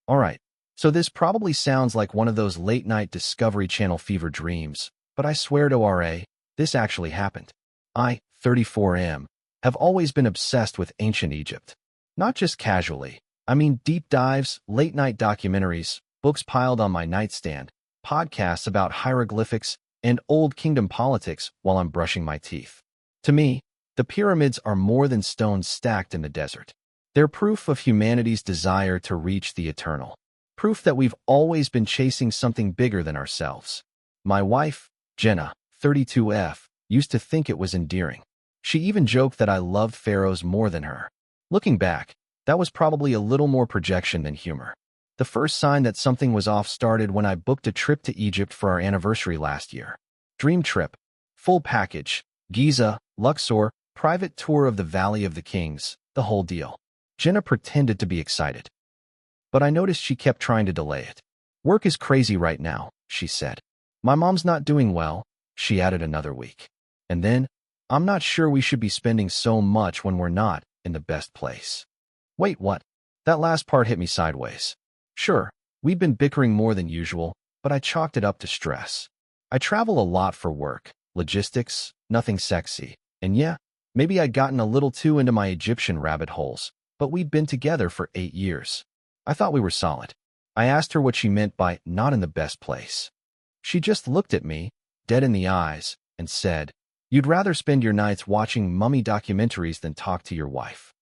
Alright, so this probably sounds like one of those late-night Discovery Channel fever dreams, but I swear to RA, this actually happened. I, 34M, have always been obsessed with ancient Egypt. Not just casually. I mean deep dives, late-night documentaries, books piled on my nightstand, podcasts about hieroglyphics, and Old Kingdom politics while I'm brushing my teeth. To me, the pyramids are more than stones stacked in the desert. They're proof of humanity's desire to reach the eternal. Proof that we've always been chasing something bigger than ourselves. My wife, Jenna, 32F, used to think it was endearing. She even joked that I loved pharaohs more than her. Looking back, that was probably a little more projection than humor. The first sign that something was off started when I booked a trip to Egypt for our anniversary last year. Dream trip, full package, Giza, Luxor, private tour of the Valley of the Kings, the whole deal. Jenna pretended to be excited, but I noticed she kept trying to delay it. Work is crazy right now, she said. My mom's not doing well, she added another week. And then, I'm not sure we should be spending so much when we're not in the best place. Wait, what? That last part hit me sideways. Sure, we've been bickering more than usual, but I chalked it up to stress. I travel a lot for work, logistics, nothing sexy. And yeah, maybe I'd gotten a little too into my Egyptian rabbit holes, but we'd been together for 8 years. I thought we were solid. I asked her what she meant by not in the best place. She just looked at me, dead in the eyes, and said, "You'd rather spend your nights watching mummy documentaries than talk to your wife."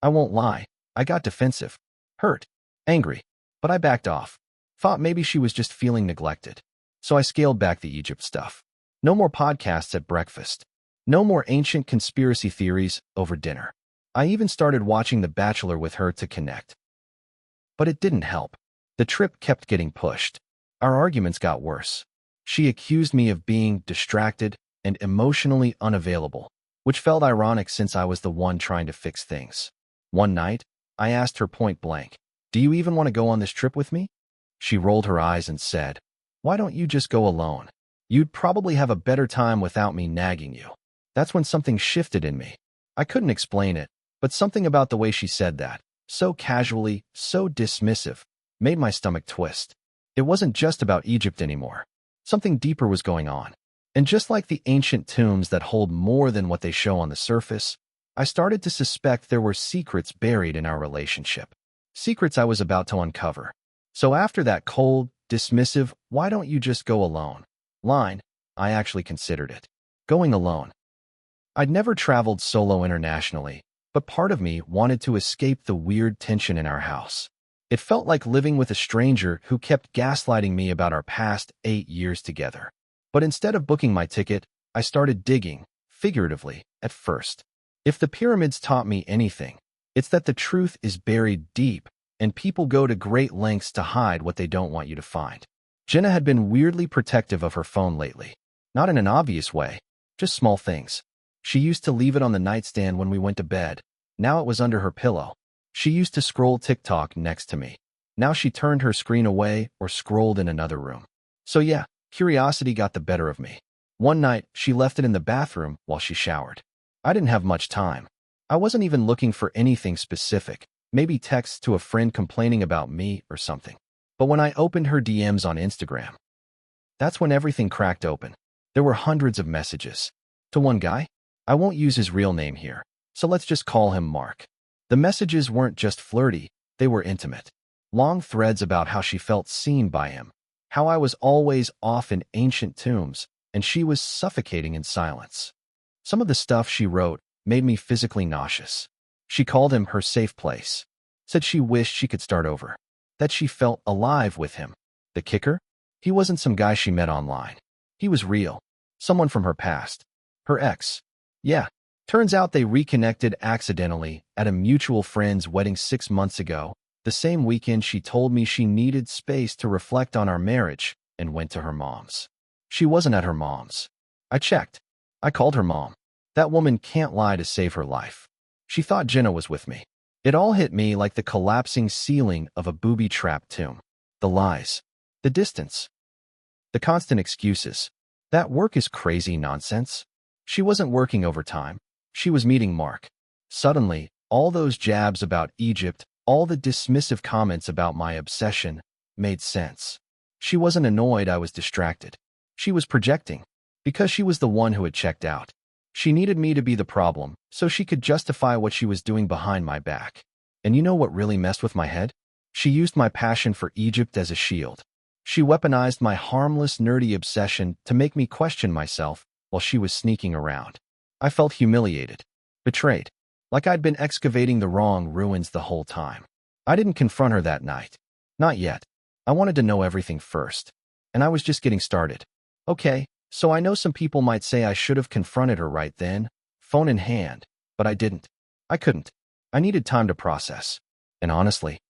I won't lie, I got defensive, hurt, angry, but I backed off. Thought maybe she was just feeling neglected. So I scaled back the Egypt stuff. No more podcasts at breakfast. No more ancient conspiracy theories over dinner. I even started watching The Bachelor with her to connect. But it didn't help. The trip kept getting pushed. Our arguments got worse. She accused me of being distracted and emotionally unavailable, which felt ironic since I was the one trying to fix things. One night, I asked her point blank, "Do you even want to go on this trip with me?" She rolled her eyes and said, "Why don't you just go alone? You'd probably have a better time without me nagging you." That's when something shifted in me. I couldn't explain it, but something about the way she said that, so casually, so dismissive, made my stomach twist. It wasn't just about Egypt anymore. Something deeper was going on. And just like the ancient tombs that hold more than what they show on the surface, I started to suspect there were secrets buried in our relationship. Secrets I was about to uncover. So after that cold, dismissive, "Why don't you just go alone?" line, I actually considered it. Going alone. I'd never traveled solo internationally, but part of me wanted to escape the weird tension in our house. It felt like living with a stranger who kept gaslighting me about our past 8 years together. But instead of booking my ticket, I started digging, figuratively, at first. If the pyramids taught me anything, it's that the truth is buried deep, and people go to great lengths to hide what they don't want you to find. Jenna had been weirdly protective of her phone lately. Not in an obvious way, just small things. She used to leave it on the nightstand when we went to bed. Now it was under her pillow. She used to scroll TikTok next to me. Now she turned her screen away or scrolled in another room. So yeah, curiosity got the better of me. One night, she left it in the bathroom while she showered. I didn't have much time. I wasn't even looking for anything specific, maybe texts to a friend complaining about me or something. But when I opened her DMs on Instagram, that's when everything cracked open. There were hundreds of messages. To one guy, I won't use his real name here, so let's just call him Mark. The messages weren't just flirty, they were intimate. Long threads about how she felt seen by him, how I was always off in ancient tombs, and she was suffocating in silence. Some of the stuff she wrote made me physically nauseous. She called him her safe place, said she wished she could start over, that she felt alive with him. The kicker? He wasn't some guy she met online. He was real, someone from her past, her ex. Yeah, turns out they reconnected accidentally at a mutual friend's wedding 6 months ago, the same weekend she told me she needed space to reflect on our marriage and went to her mom's. She wasn't at her mom's. I checked. I called her mom. That woman can't lie to save her life. She thought Jenna was with me. It all hit me like the collapsing ceiling of a booby-trapped tomb. The lies. The distance. The constant excuses. That work is crazy nonsense. She wasn't working overtime. She was meeting Mark. Suddenly, all those jabs about Egypt, All the dismissive comments about my obsession made sense. She wasn't annoyed I was distracted. She was projecting, because she was the one who had checked out. She needed me to be the problem, so she could justify what she was doing behind my back. And you know what really messed with my head? She used my passion for Egypt as a shield. She weaponized my harmless, nerdy obsession to make me question myself while she was sneaking around. I felt humiliated, betrayed, like I'd been excavating the wrong ruins the whole time. I didn't confront her that night. Not yet. I wanted to know everything first. And I was just getting started. Okay, so I know some people might say I should have confronted her right then, phone in hand, but I didn't. I couldn't. I needed time to process. And honestly,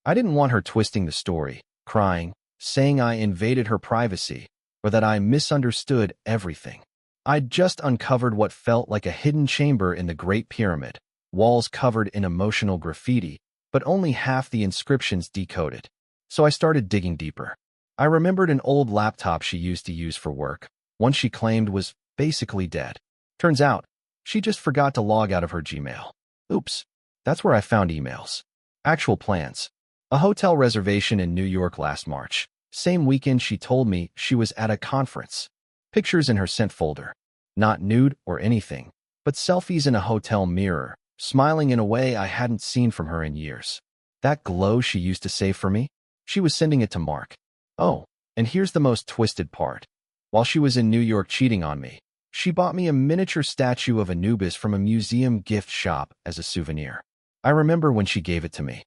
I didn't want her twisting the story, crying, saying I invaded her privacy, or that I misunderstood everything. I'd just uncovered what felt like a hidden chamber in the Great Pyramid, walls covered in emotional graffiti, but only half the inscriptions decoded. So I started digging deeper. I remembered an old laptop she used to use for work, one she claimed was basically dead. Turns out, she just forgot to log out of her Gmail. Oops, that's where I found emails. Actual plans. A hotel reservation in New York last March. Same weekend she told me she was at a conference. Pictures in her sent folder. Not nude or anything, but selfies in a hotel mirror, smiling in a way I hadn't seen from her in years. That glow she used to save for me? She was sending it to Mark. Oh, and here's the most twisted part. While she was in New York cheating on me, she bought me a miniature statue of Anubis from a museum gift shop as a souvenir. I remember when she gave it to me.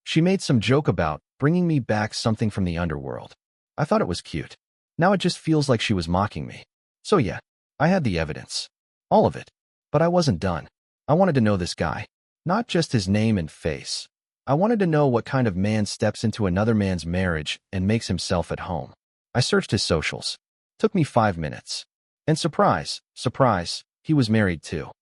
She made some joke about bringing me back something from the underworld. I thought it was cute. Now it just feels like she was mocking me. So yeah, I had the evidence. All of it. But I wasn't done. I wanted to know this guy. Not just his name and face. I wanted to know what kind of man steps into another man's marriage and makes himself at home. I searched his socials. Took me 5 minutes. And surprise, surprise, he was married too.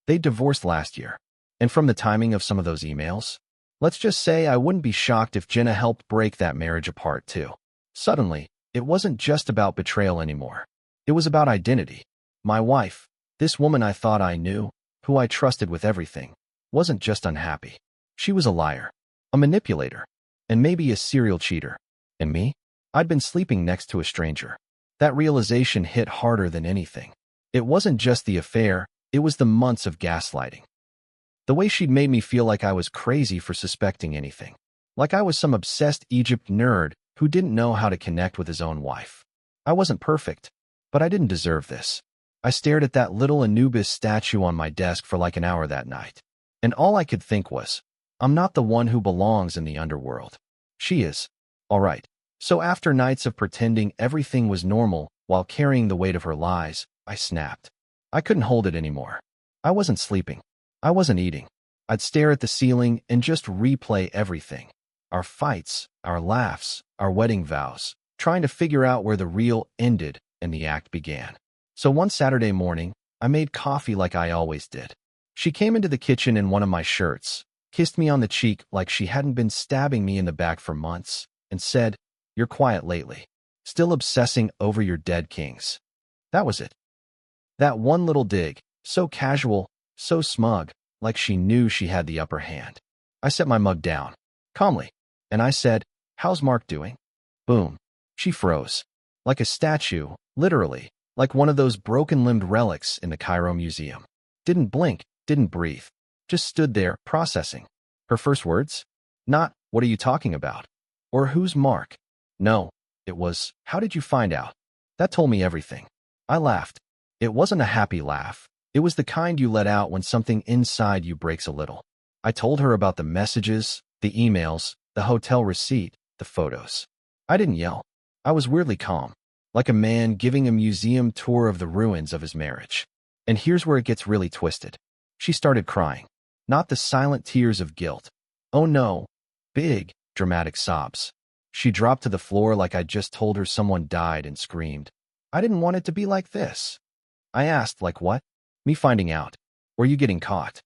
They divorced last year. And from the timing of some of those emails, let's just say I wouldn't be shocked if Jenna helped break that marriage apart too. Suddenly, it wasn't just about betrayal anymore. It was about identity. My wife, this woman I thought I knew, who I trusted with everything, wasn't just unhappy. She was a liar, a manipulator, and maybe a serial cheater. And me? I'd been sleeping next to a stranger. That realization hit harder than anything. It wasn't just the affair, it was the months of gaslighting. The way she'd made me feel like I was crazy for suspecting anything. Like I was some obsessed Egypt nerd who didn't know how to connect with his own wife. I wasn't perfect, but I didn't deserve this. I stared at that little Anubis statue on my desk for like an hour that night. And all I could think was, I'm not the one who belongs in the underworld. She is. All right. So after nights of pretending everything was normal while carrying the weight of her lies, I snapped. I couldn't hold it anymore. I wasn't sleeping. I wasn't eating. I'd stare at the ceiling and just replay everything. Our fights, our laughs, our wedding vows, trying to figure out where the real ended and the act began. So one Saturday morning, I made coffee like I always did. She came into the kitchen in one of my shirts, kissed me on the cheek like she hadn't been stabbing me in the back for months, and said, "You're quiet lately. Still obsessing over your dead kings." That was it. That one little dig, so casual, so smug, like she knew she had the upper hand. I set my mug down, calmly, and I said, "How's Mark doing?" Boom. She froze. Like a statue, literally, like one of those broken-limbed relics in the Cairo Museum. Didn't blink, didn't breathe. Just stood there, processing. Her first words? Not, "What are you talking about?" Or "Who's Mark?" No, it was, "How did you find out?" That told me everything. I laughed. It wasn't a happy laugh. It was the kind you let out when something inside you breaks a little. I told her about the messages, the emails, the hotel receipt, the photos. I didn't yell. I was weirdly calm, like a man giving a museum tour of the ruins of his marriage. And here's where it gets really twisted. She started crying. Not the silent tears of guilt. Oh no. Big, dramatic sobs. She dropped to the floor like I'd just told her someone died and screamed. I didn't want it to be like this. I asked, like what? Me finding out. Were you getting caught?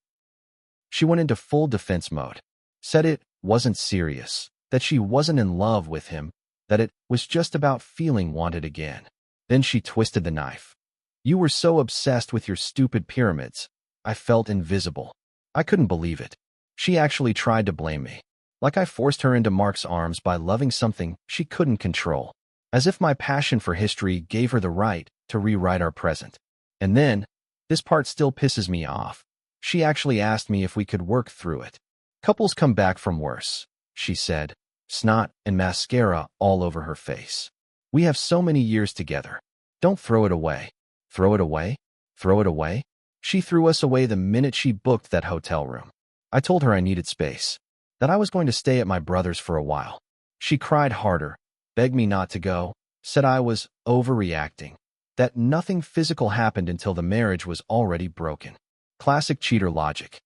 She went into full defense mode. Said it wasn't serious. That she wasn't in love with him. That it was just about feeling wanted again. Then she twisted the knife. You were so obsessed with your stupid pyramids. I felt invisible. I couldn't believe it. She actually tried to blame me. Like I forced her into Mark's arms by loving something she couldn't control. As if my passion for history gave her the right to rewrite our present. And then, this part still pisses me off. She actually asked me if we could work through it. Couples come back from worse, she said, snot and mascara all over her face. We have so many years together. Don't throw it away. Throw it away? Throw it away? She threw us away the minute she booked that hotel room. I told her I needed space, that I was going to stay at my brother's for a while. She cried harder, begged me not to go, said I was overreacting, that nothing physical happened until the marriage was already broken. Classic cheater logic.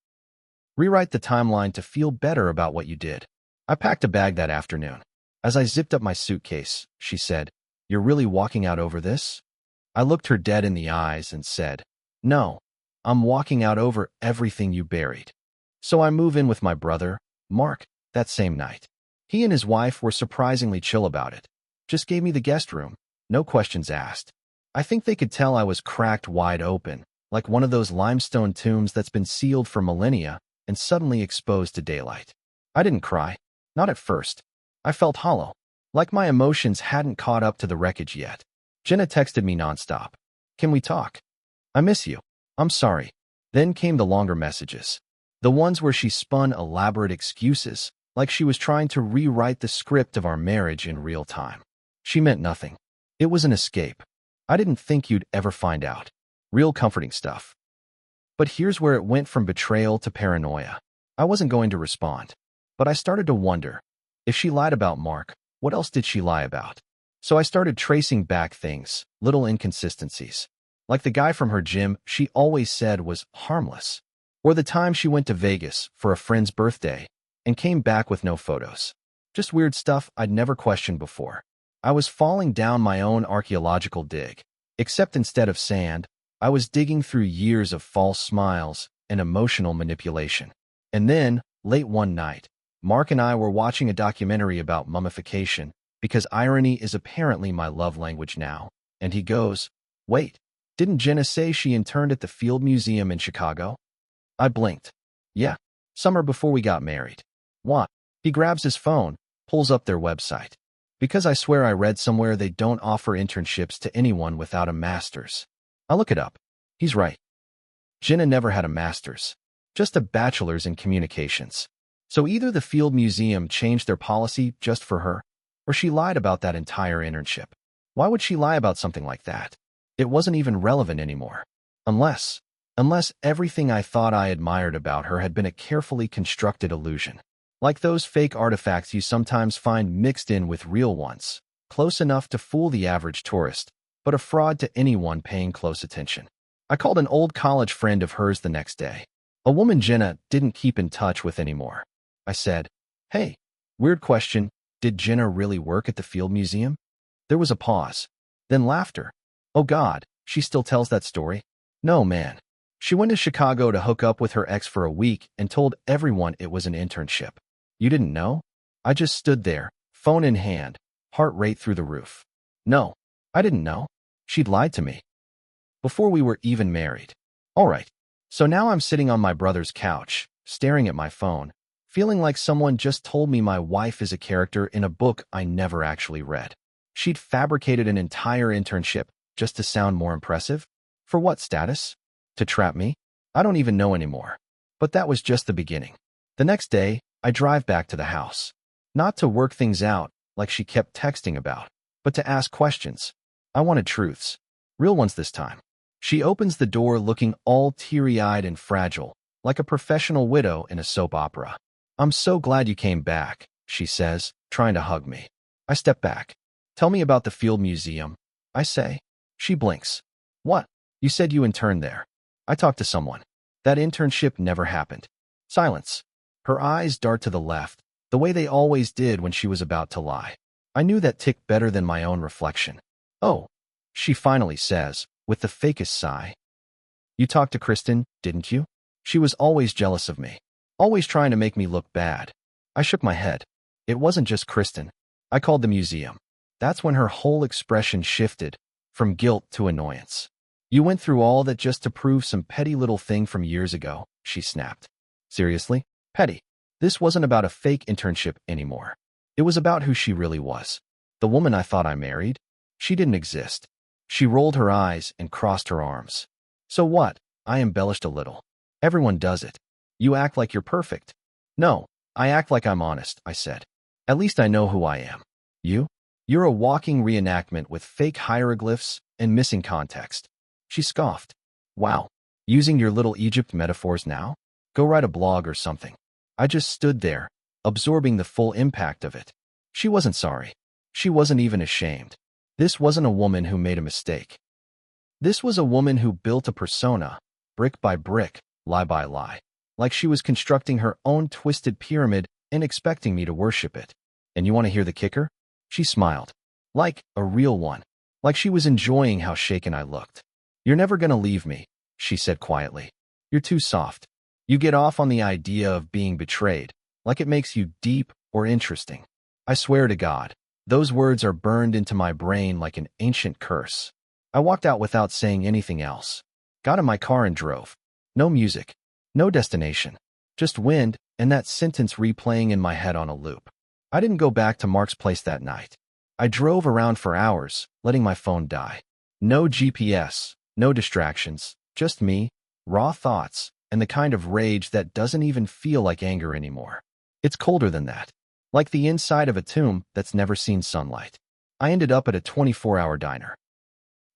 Rewrite the timeline to feel better about what you did. I packed a bag that afternoon. As I zipped up my suitcase, she said, "You're really walking out over this?" I looked her dead in the eyes and said, "No, I'm walking out over everything you buried." So I move in with my brother, Mark, that same night. He and his wife were surprisingly chill about it. Just gave me the guest room, no questions asked. I think they could tell I was cracked wide open, like one of those limestone tombs that's been sealed for millennia and suddenly exposed to daylight. I didn't cry, not at first. I felt hollow, like my emotions hadn't caught up to the wreckage yet. Jenna texted me nonstop. "Can we talk? I miss you. I'm sorry." Then came the longer messages. The ones where she spun elaborate excuses, like she was trying to rewrite the script of our marriage in real time. She meant nothing. It was an escape. I didn't think you'd ever find out. Real comforting stuff. But here's where it went from betrayal to paranoia. I wasn't going to respond, but I started to wonder, if she lied about Mark, what else did she lie about? So I started tracing back things, little inconsistencies. Like the guy from her gym she always said was harmless. Or the time she went to Vegas for a friend's birthday and came back with no photos. Just weird stuff I'd never questioned before. I was falling down my own archaeological dig, except instead of sand, I was digging through years of false smiles and emotional manipulation. And then, late one night, Mark and I were watching a documentary about mummification, because irony is apparently my love language now, and he goes, "Wait, didn't Jenna say she interned at the Field Museum in Chicago?" I blinked. "Yeah, summer before we got married." "What?" He grabs his phone, pulls up their website. "Because I swear I read somewhere they don't offer internships to anyone without a master's." I look it up. He's right. Jenna never had a master's, just a bachelor's in communications. So either the Field Museum changed their policy just for her, or she lied about that entire internship. Why would she lie about something like that? It wasn't even relevant anymore. Unless everything I thought I admired about her had been a carefully constructed illusion. Like those fake artifacts you sometimes find mixed in with real ones, close enough to fool the average tourist, but a fraud to anyone paying close attention. I called an old college friend of hers the next day, a woman Jenna didn't keep in touch with anymore. I said, "Hey, weird question, did Jenna really work at the Field Museum?" There was a pause, then laughter. "Oh God, she still tells that story?" "No, man. She went to Chicago to hook up with her ex for a week and told everyone it was an internship." "You didn't know?" I just stood there, phone in hand, heart rate through the roof. "No, I didn't know. She'd lied to me. Before we were even married." All right. So now I'm sitting on my brother's couch, staring at my phone, feeling like someone just told me my wife is a character in a book I never actually read. She'd fabricated an entire internship just to sound more impressive? For what status? To trap me? I don't even know anymore. But that was just the beginning. The next day, I drive back to the house. Not to work things out, like she kept texting about, but to ask questions. I wanted truths. Real ones this time. She opens the door looking all teary-eyed and fragile, like a professional widow in a soap opera. "I'm so glad you came back," she says, trying to hug me. I step back. "Tell me about the Field Museum," I say. She blinks. "What? You said you interned there." "I talked to someone. That internship never happened." Silence. Her eyes dart to the left, the way they always did when she was about to lie. I knew that ticked better than my own reflection. "Oh," she finally says, with the fakest sigh. "You talked to Kristen, didn't you? She was always jealous of me. Always trying to make me look bad." I shook my head. "It wasn't just Kristen. I called the museum." That's when her whole expression shifted, from guilt to annoyance. "You went through all that just to prove some petty little thing from years ago," she snapped. "Seriously? Petty? This wasn't about a fake internship anymore. It was about who she really was. The woman I thought I married? She didn't exist. She rolled her eyes and crossed her arms. So what? I embellished a little. Everyone does it. You act like you're perfect. No, I act like I'm honest, I said. At least I know who I am. You? You're a walking reenactment with fake hieroglyphs and missing context. She scoffed. Wow. Using your little Egypt metaphors now? Go write a blog or something. I just stood there, absorbing the full impact of it. She wasn't sorry. She wasn't even ashamed. This wasn't a woman who made a mistake. This was a woman who built a persona, brick by brick, lie by lie, like she was constructing her own twisted pyramid and expecting me to worship it. And you want to hear the kicker? She smiled. Like a real one. Like she was enjoying how shaken I looked. You're never gonna leave me, she said quietly. You're too soft. You get off on the idea of being betrayed, like it makes you deep or interesting. I swear to God, those words are burned into my brain like an ancient curse. I walked out without saying anything else. Got in my car and drove. No music. No destination. Just wind and that sentence replaying in my head on a loop. I didn't go back to Mark's place that night. I drove around for hours, letting my phone die. No GPS, no distractions, just me, raw thoughts, and the kind of rage that doesn't even feel like anger anymore. It's colder than that. Like the inside of a tomb that's never seen sunlight. I ended up at a 24-hour diner.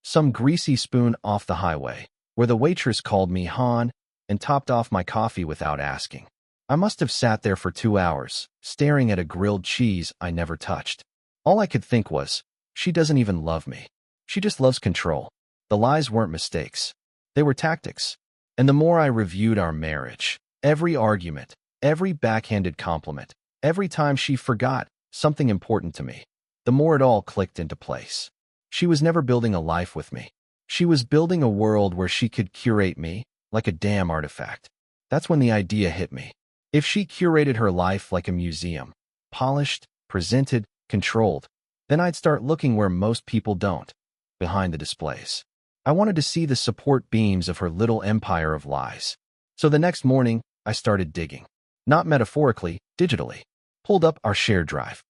Some greasy spoon off the highway, where the waitress called me Han and topped off my coffee without asking. I must have sat there for 2 hours, staring at a grilled cheese I never touched. All I could think was, she doesn't even love me. She just loves control. The lies weren't mistakes. They were tactics. And the more I reviewed our marriage, every argument, every backhanded compliment, every time she forgot something important to me, the more it all clicked into place. She was never building a life with me. She was building a world where she could curate me like a damn artifact. That's when the idea hit me. If she curated her life like a museum, polished, presented, controlled, then I'd start looking where most people don't, behind the displays. I wanted to see the support beams of her little empire of lies. So the next morning, I started digging. Not metaphorically, digitally. Pulled up our shared drive.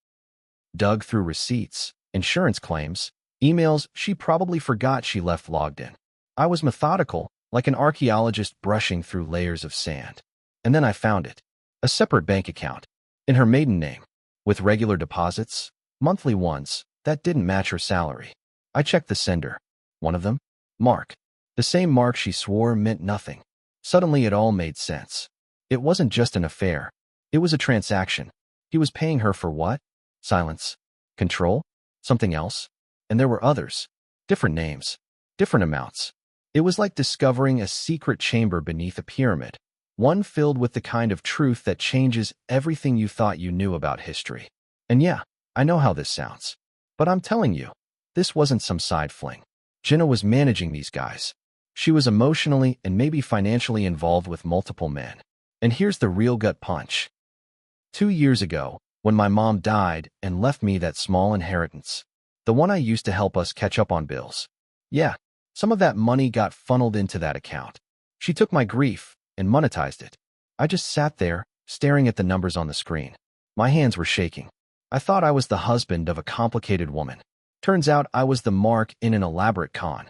Dug through receipts, insurance claims, emails she probably forgot she left logged in. I was methodical, like an archaeologist brushing through layers of sand. And then I found it. A separate bank account. In her maiden name. With regular deposits, monthly ones, that didn't match her salary. I checked the sender. One of them? Mark. The same Mark she swore meant nothing. Suddenly it all made sense. It wasn't just an affair. It was a transaction. He was paying her for what? Silence. Control? Something else? And there were others. Different names. Different amounts. It was like discovering a secret chamber beneath a pyramid. One filled with the kind of truth that changes everything you thought you knew about history. And yeah, I know how this sounds. But I'm telling you, this wasn't some side fling. Jenna was managing these guys. She was emotionally and maybe financially involved with multiple men. And here's the real gut punch. 2 years ago, when my mom died and left me that small inheritance, the one I used to help us catch up on bills. Yeah, some of that money got funneled into that account. She took my grief and monetized it. I just sat there, staring at the numbers on the screen. My hands were shaking. I thought I was the husband of a complicated woman. Turns out I was the Mark in an elaborate con.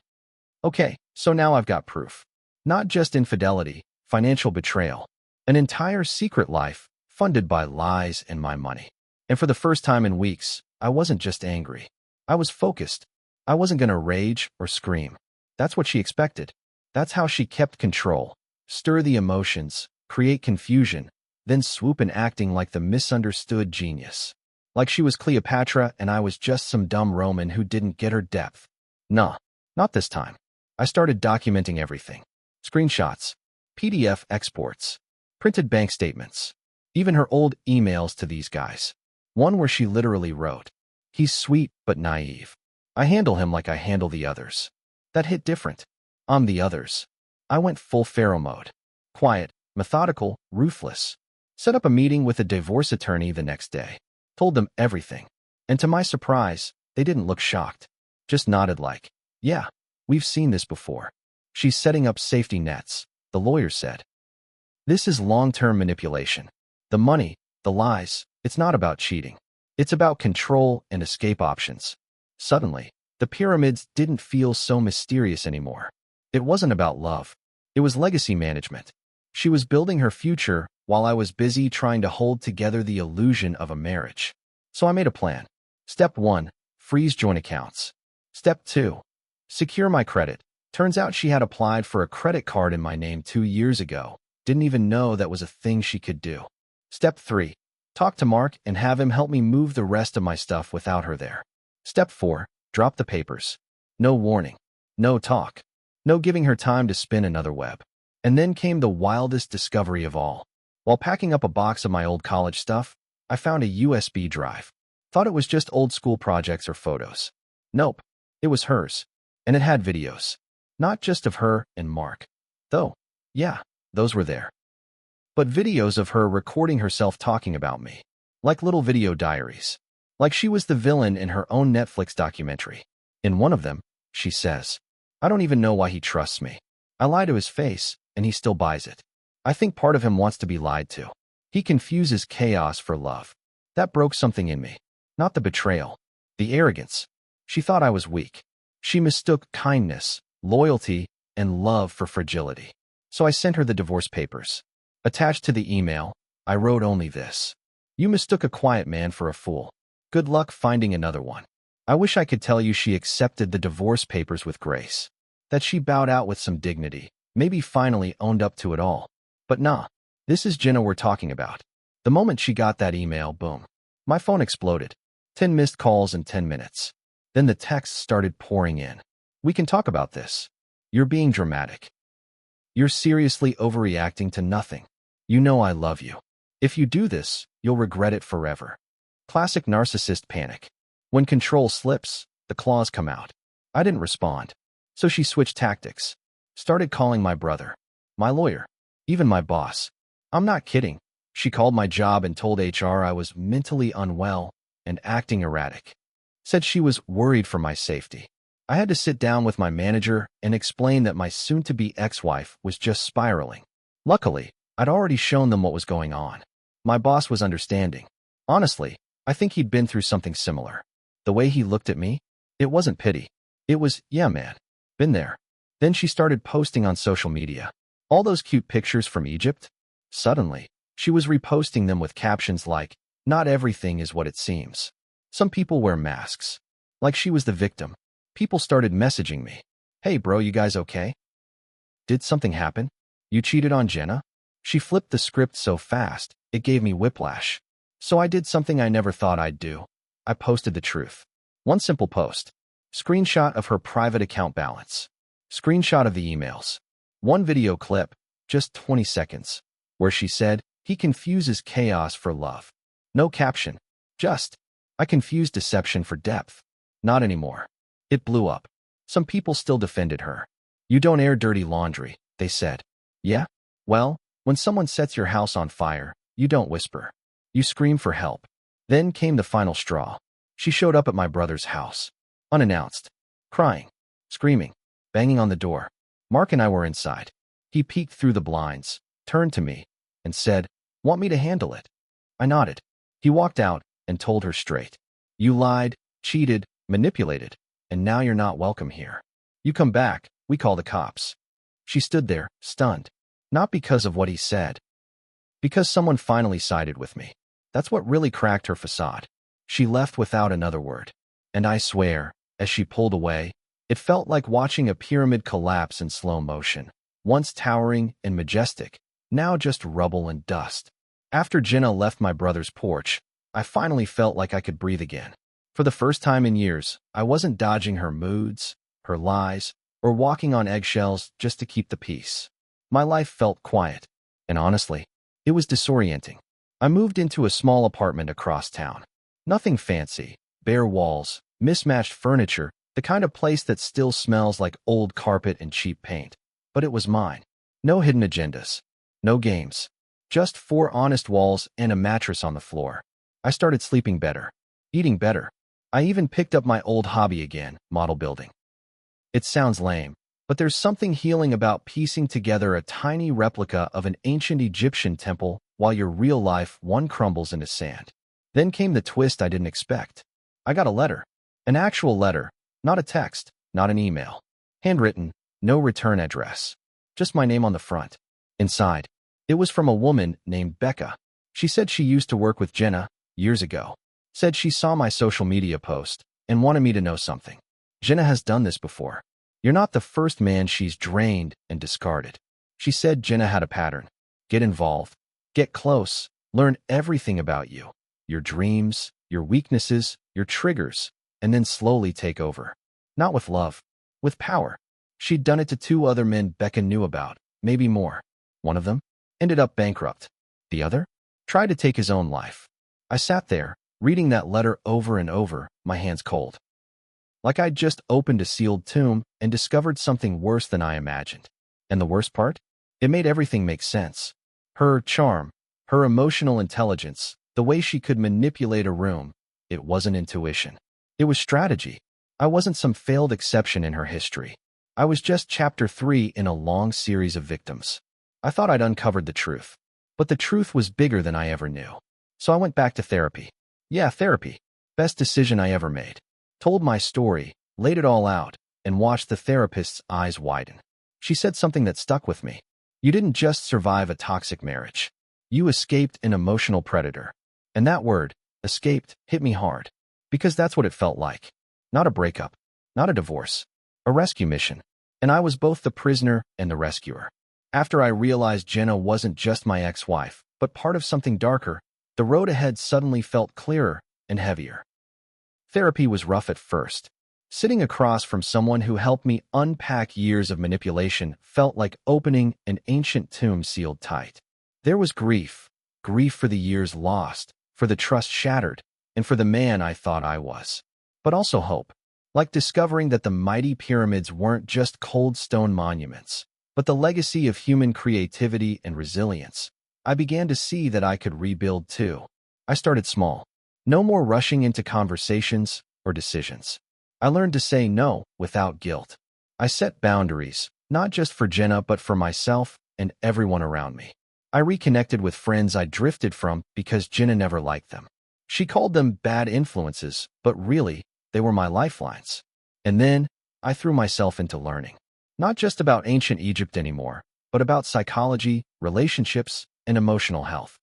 Okay, so now I've got proof. Not just infidelity, financial betrayal. An entire secret life funded by lies and my money. And for the first time in weeks, I wasn't just angry. I was focused. I wasn't going to rage or scream. That's what she expected. That's how she kept control. Stir the emotions, create confusion, then swoop in acting like the misunderstood genius. Like she was Cleopatra and I was just some dumb Roman who didn't get her depth. Nah, not this time. I started documenting everything. Screenshots, PDF exports, printed bank statements, even her old emails to these guys. One where she literally wrote, "He's sweet but naive. I handle him like I handle the others." That hit different. I'm the others. I went full Pharaoh mode. Quiet, methodical, ruthless. Set up a meeting with a divorce attorney the next day. Told them everything. And to my surprise, they didn't look shocked. Just nodded like, yeah, we've seen this before. She's setting up safety nets, the lawyer said. This is long-term manipulation. The money, the lies, it's not about cheating. It's about control and escape options. Suddenly, the pyramids didn't feel so mysterious anymore. It wasn't about love. It was legacy management. She was building her future while I was busy trying to hold together the illusion of a marriage. So I made a plan. Step 1, freeze joint accounts. Step 2, secure my credit. Turns out she had applied for a credit card in my name 2 years ago. Didn't even know that was a thing she could do. Step 3, talk to Mark and have him help me move the rest of my stuff without her there. Step 4, drop the papers. No warning. No talk. No giving her time to spin another web. And then came the wildest discovery of all. While packing up a box of my old college stuff, I found a USB drive. Thought it was just old school projects or photos. Nope, it was hers. And it had videos. Not just of her and Mark. Though, yeah, those were there. But videos of her recording herself talking about me. Like little video diaries. Like she was the villain in her own Netflix documentary. In one of them, she says, "I don't even know why he trusts me. I lie to his face, and he still buys it. I think part of him wants to be lied to. He confuses chaos for love." That broke something in me. Not the betrayal. The arrogance. She thought I was weak. She mistook kindness, loyalty, and love for fragility. So I sent her the divorce papers. Attached to the email, I wrote only this: "You mistook a quiet man for a fool. Good luck finding another one." I wish I could tell you she accepted the divorce papers with grace. That she bowed out with some dignity, maybe finally owned up to it all. But nah, this is Jenna we're talking about. The moment she got that email, boom. My phone exploded. 10 missed calls in 10 minutes. Then the texts started pouring in. "We can talk about this. You're being dramatic. You're seriously overreacting to nothing. You know I love you. If you do this, you'll regret it forever." Classic narcissist panic. When control slips, the claws come out. I didn't respond. So she switched tactics. Started calling my brother, my lawyer, even my boss. I'm not kidding. She called my job and told HR I was mentally unwell and acting erratic. Said she was worried for my safety. I had to sit down with my manager and explain that my soon-to-be ex-wife was just spiraling. Luckily, I'd already shown them what was going on. My boss was understanding. Honestly, I think he'd been through something similar. The way he looked at me, it wasn't pity. It was, "Yeah, man, been there." Then she started posting on social media. All those cute pictures from Egypt. Suddenly, she was reposting them with captions like, "Not everything is what it seems. Some people wear masks." Like she was the victim. People started messaging me. "Hey bro, you guys okay? Did something happen? You cheated on Jenna?" She flipped the script so fast, it gave me whiplash. So I did something I never thought I'd do. I posted the truth. One simple post. Screenshot of her private account balance. Screenshot of the emails. One video clip, just 20 seconds, where she said, "He confuses chaos for love." No caption. Just, "I confuse deception for depth." Not anymore. It blew up. Some people still defended her. "You don't air dirty laundry," they said. Yeah? Well, when someone sets your house on fire, you don't whisper. You scream for help. Then came the final straw. She showed up at my brother's house. Unannounced. Crying. Screaming. Banging on the door. Mark and I were inside. He peeked through the blinds, turned to me, and said, "Want me to handle it?" I nodded. He walked out and told her straight. "You lied, cheated, manipulated, and now you're not welcome here. You come back, we call the cops." She stood there, stunned. Not because of what he said. Because someone finally sided with me. That's what really cracked her facade. She left without another word. And I swear, as she pulled away, it felt like watching a pyramid collapse in slow motion. Once towering and majestic, now just rubble and dust. After Jenna left my brother's porch, I finally felt like I could breathe again. For the first time in years, I wasn't dodging her moods, her lies, or walking on eggshells just to keep the peace. My life felt quiet, and honestly, it was disorienting. I moved into a small apartment across town. Nothing fancy, bare walls, mismatched furniture, the kind of place that still smells like old carpet and cheap paint. But it was mine. No hidden agendas. No games. Just 4 honest walls and a mattress on the floor. I started sleeping better. Eating better. I even picked up my old hobby again, model building. It sounds lame, but there's something healing about piecing together a tiny replica of an ancient Egyptian temple while your real life one crumbles into sand. Then came the twist I didn't expect. I got a letter. An actual letter, not a text, not an email. Handwritten, no return address. Just my name on the front. Inside, it was from a woman named Becca. She said she used to work with Jenna years ago. Said she saw my social media post and wanted me to know something. Jenna has done this before. You're not the first man she's drained and discarded. She said Jenna had a pattern. Get involved. Get close. Learn everything about you. Your dreams, your weaknesses, your triggers, and then slowly take over. Not with love, with power. She'd done it to 2 other men Becca knew about, maybe more. One of them ended up bankrupt. The other tried to take his own life. I sat there, reading that letter over and over, my hands cold. Like I'd just opened a sealed tomb and discovered something worse than I imagined. And the worst part? It made everything make sense. Her charm, her emotional intelligence, the way she could manipulate a room. It wasn't intuition. It was strategy. I wasn't some failed exception in her history. I was just chapter 3 in a long series of victims. I thought I'd uncovered the truth. But the truth was bigger than I ever knew. So I went back to therapy. Yeah, therapy. Best decision I ever made. Told my story, laid it all out, and watched the therapist's eyes widen. She said something that stuck with me. You didn't just survive a toxic marriage. You escaped an emotional predator. And that word, escaped, hit me hard. Because that's what it felt like. Not a breakup. Not a divorce. A rescue mission. And I was both the prisoner and the rescuer. After I realized Jenna wasn't just my ex-wife, but part of something darker, the road ahead suddenly felt clearer and heavier. Therapy was rough at first. Sitting across from someone who helped me unpack years of manipulation felt like opening an ancient tomb sealed tight. There was grief. Grief for the years lost, for the trust shattered, and for the man I thought I was. But also hope. Like discovering that the mighty pyramids weren't just cold stone monuments, but the legacy of human creativity and resilience. I began to see that I could rebuild too. I started small. No more rushing into conversations or decisions. I learned to say no without guilt. I set boundaries, not just for Jenna but for myself and everyone around me. I reconnected with friends I drifted from because Jenna never liked them. She called them bad influences, but really, they were my lifelines. And then, I threw myself into learning. Not just about ancient Egypt anymore, but about psychology, relationships, and emotional health.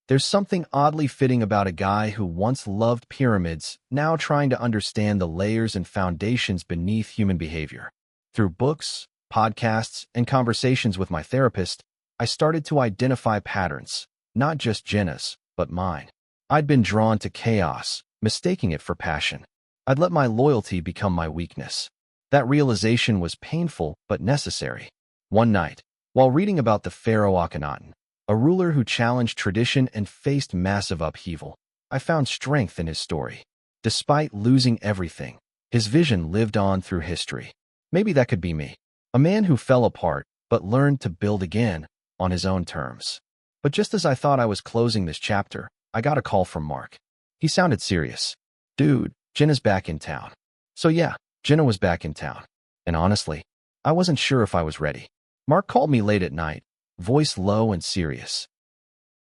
There's something oddly fitting about a guy who once loved pyramids, now trying to understand the layers and foundations beneath human behavior. Through books, podcasts, and conversations with my therapist, I started to identify patterns, not just Jenna's, but mine. I'd been drawn to chaos, mistaking it for passion. I'd let my loyalty become my weakness. That realization was painful but necessary. One night, while reading about the Pharaoh Akhenaten, a ruler who challenged tradition and faced massive upheaval, I found strength in his story. Despite losing everything, his vision lived on through history. Maybe that could be me. A man who fell apart, but learned to build again, on his own terms. But just as I thought I was closing this chapter, I got a call from Mark. He sounded serious. Dude, Jenna's back in town. So yeah, Jenna was back in town. And honestly, I wasn't sure if I was ready. Mark called me late at night, voice low and serious.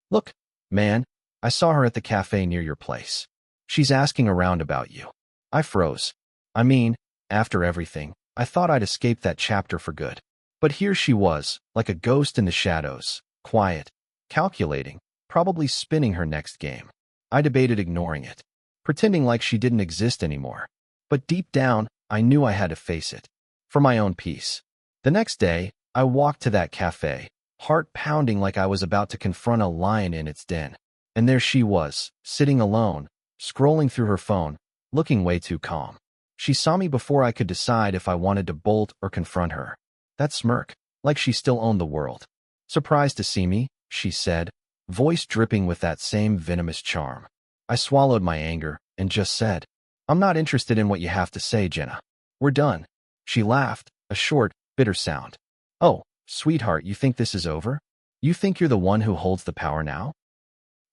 Look, man, I saw her at the cafe near your place. She's asking around about you. I froze. I mean, after everything, I thought I'd escaped that chapter for good. But here she was, like a ghost in the shadows, quiet, calculating, probably spinning her next game. I debated ignoring it, pretending like she didn't exist anymore. But deep down, I knew I had to face it, for my own peace. The next day, I walked to that cafe, heart pounding like I was about to confront a lion in its den. And there she was, sitting alone, scrolling through her phone, looking way too calm. She saw me before I could decide if I wanted to bolt or confront her. That smirk, like she still owned the world. Surprised to see me, she said, voice dripping with that same venomous charm. I swallowed my anger and just said, I'm not interested in what you have to say, Jenna. We're done. She laughed, a short, bitter sound. Oh, sweetheart, you think this is over? You think you're the one who holds the power now?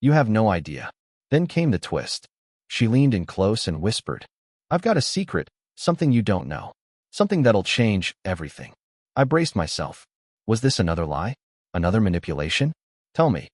You have no idea. Then came the twist. She leaned in close and whispered, I've got a secret, something you don't know. Something that'll change everything. I braced myself. Was this another lie? Another manipulation? Tell me.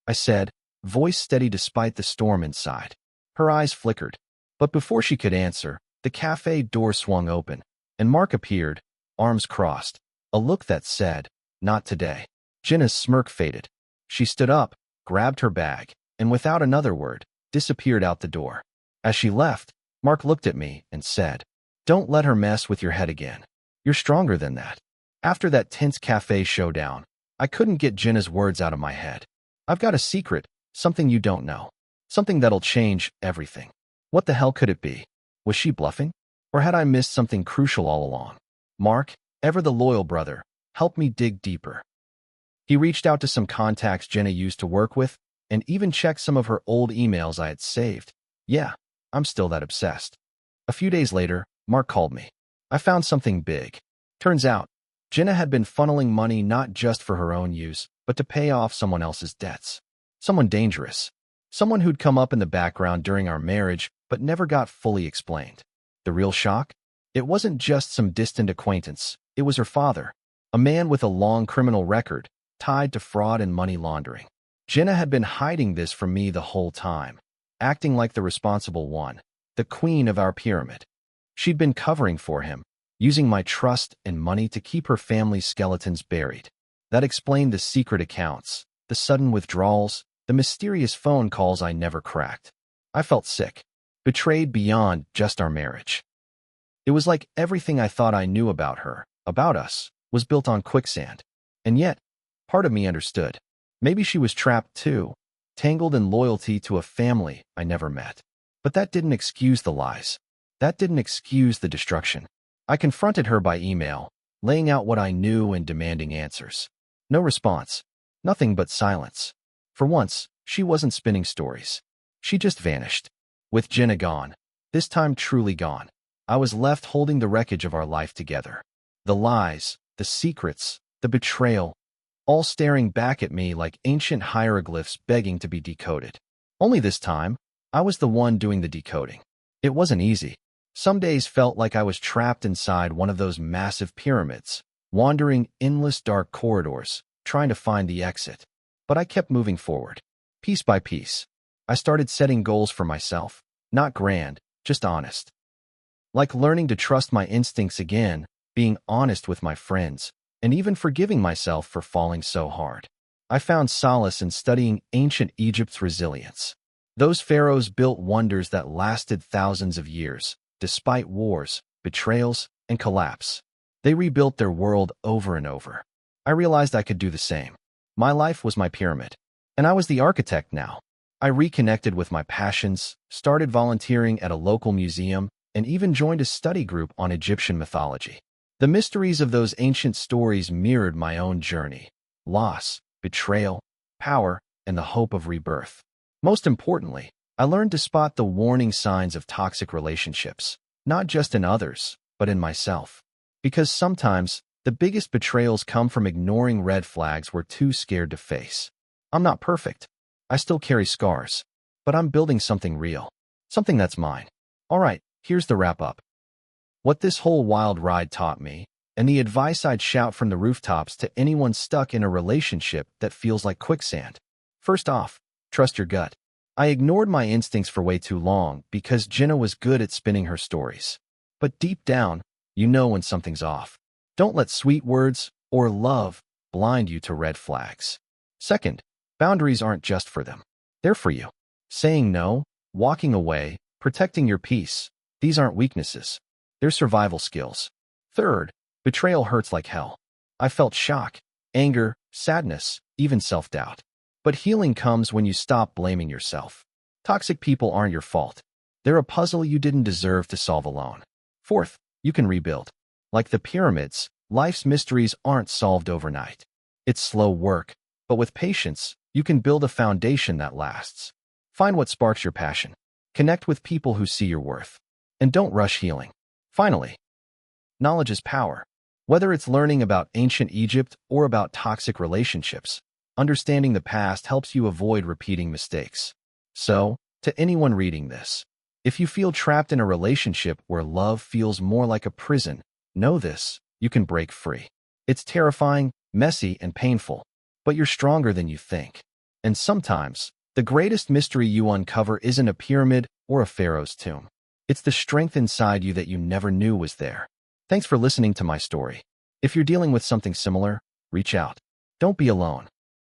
I said, voice steady despite the storm inside. Her eyes flickered, but before she could answer, the cafe door swung open, and Mark appeared, arms crossed, a look that said, "Not today." Jenna's smirk faded. She stood up, grabbed her bag, and without another word, disappeared out the door. As she left, Mark looked at me and said, "Don't let her mess with your head again. You're stronger than that." After that tense cafe showdown, I couldn't get Jenna's words out of my head. "I've got a secret, something you don't know. Something that'll change everything." What the hell could it be? Was she bluffing? Or had I missed something crucial all along? Mark, ever the loyal brother, helped me dig deeper. He reached out to some contacts Jenna used to work with, and even checked some of her old emails I had saved. Yeah, I'm still that obsessed. A few days later, Mark called me. I found something big. Turns out, Jenna had been funneling money not just for her own use, but to pay off someone else's debts. Someone dangerous. Someone who'd come up in the background during our marriage, but never got fully explained. The real shock? It wasn't just some distant acquaintance. It was her father, a man with a long criminal record, tied to fraud and money laundering. Jenna had been hiding this from me the whole time, acting like the responsible one, the queen of our pyramid. She'd been covering for him, using my trust and money to keep her family's skeletons buried. That explained the secret accounts, the sudden withdrawals, the mysterious phone calls I never cracked. I felt sick, betrayed beyond just our marriage. It was like everything I thought I knew about her, about us, was built on quicksand. And yet, part of me understood. Maybe she was trapped too, tangled in loyalty to a family I never met. But that didn't excuse the lies. That didn't excuse the destruction. I confronted her by email, laying out what I knew and demanding answers. No response. Nothing but silence. For once, she wasn't spinning stories. She just vanished. With Jenna gone, this time truly gone, I was left holding the wreckage of our life together. The lies, the secrets, the betrayal, all staring back at me like ancient hieroglyphs begging to be decoded. Only this time, I was the one doing the decoding. It wasn't easy. Some days felt like I was trapped inside one of those massive pyramids, wandering endless dark corridors, trying to find the exit. But I kept moving forward, piece by piece. I started setting goals for myself, not grand, just honest. Like learning to trust my instincts again, being honest with my friends, and even forgiving myself for falling so hard. I found solace in studying ancient Egypt's resilience. Those pharaohs built wonders that lasted thousands of years, despite wars, betrayals, and collapse. They rebuilt their world over and over. I realized I could do the same. My life was my pyramid, and I was the architect now. I reconnected with my passions, started volunteering at a local museum, and even joined a study group on Egyptian mythology. The mysteries of those ancient stories mirrored my own journey: loss, betrayal, power, and the hope of rebirth. Most importantly, I learned to spot the warning signs of toxic relationships, not just in others, but in myself. Because sometimes, the biggest betrayals come from ignoring red flags we're too scared to face. I'm not perfect. I still carry scars. But I'm building something real. Something that's mine. All right, here's the wrap-up. What this whole wild ride taught me, and the advice I'd shout from the rooftops to anyone stuck in a relationship that feels like quicksand. First off, trust your gut. I ignored my instincts for way too long because Jenna was good at spinning her stories. But deep down, you know when something's off. Don't let sweet words or love blind you to red flags. Second, boundaries aren't just for them. They're for you. Saying no, walking away, protecting your peace, these aren't weaknesses. They're survival skills. Third, betrayal hurts like hell. I felt shock, anger, sadness, even self-doubt. But healing comes when you stop blaming yourself. Toxic people aren't your fault. They're a puzzle you didn't deserve to solve alone. Fourth, you can rebuild. Like the pyramids, life's mysteries aren't solved overnight. It's slow work, but with patience, you can build a foundation that lasts. Find what sparks your passion. Connect with people who see your worth. And don't rush healing. Finally, knowledge is power. Whether it's learning about ancient Egypt or about toxic relationships, understanding the past helps you avoid repeating mistakes. So, to anyone reading this, if you feel trapped in a relationship where love feels more like a prison, know this: you can break free. It's terrifying, messy, and painful, but you're stronger than you think. And sometimes, the greatest mystery you uncover isn't a pyramid or a pharaoh's tomb. It's the strength inside you that you never knew was there. Thanks for listening to my story. If you're dealing with something similar, reach out. Don't be alone.